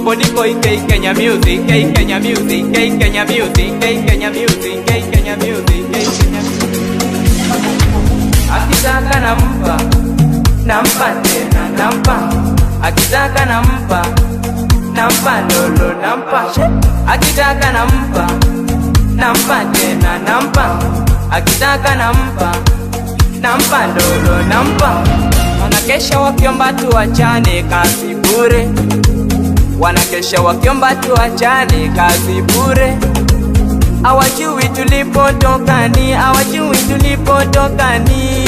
Body boy, Kenya music, Kenya music, Kenya music, Kenya music, Kenya music, Kenya music. Akitaka nampa tena nampa. Akitaka nampa lolo nampa. Akitaka nampa tena nampa. Akitaka nampa lolo nampa. Wanakesha wakiomba tuachane kazi bure. Wanakesha wakiomba tuachane kazi bure. Hawajui tulipotokani, hawajui tulipotokani.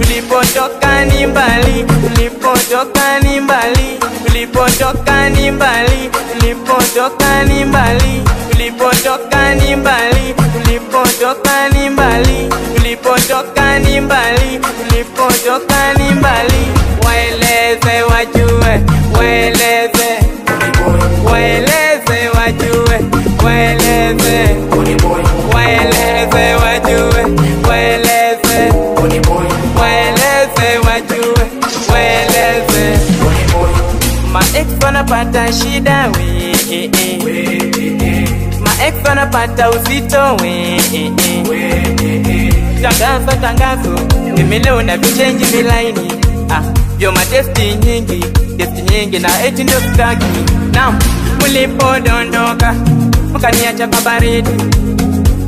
Tulipotokani mbali, tulipotokani mbali, tulipotokani mbali, tulipotokani mbali, tulipotokani mbali, tulipotokani mbali, tulipotokani mbali, tulipotokani mbali. Waeleze wajue, waeleze, waeleze wajue, waeleze, waeleze wajue, waeleze, waeleze wajue, waeleze. Ma ex wanapata shida we, ma ex wanapata uzito we. Tangazo, nimelewa na vichenji vilaini. Vyo matesti nyingi na eti ndo sitaki. Naam, mulipodondoka mkaniacha kwa baridi.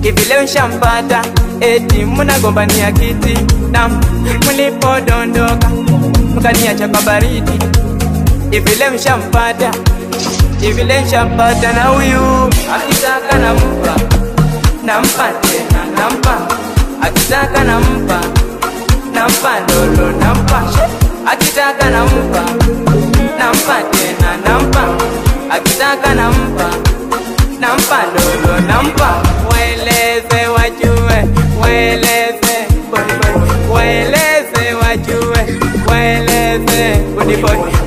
Hivi leo nishampata eti mnagombania kiti. Naam, mulipodondoka mkaniacha kwa baridi. Hivi leo nishampata, hivi leo nishampata na huyu. Akitaka nampa tena nampa. Akitaka nampa lolo nampa. Akitaka nampa tena nampa. Akitaka nampa lolo nampa. Waeleze wajue, waeleze, waeleze wajue, waeleze, body boy.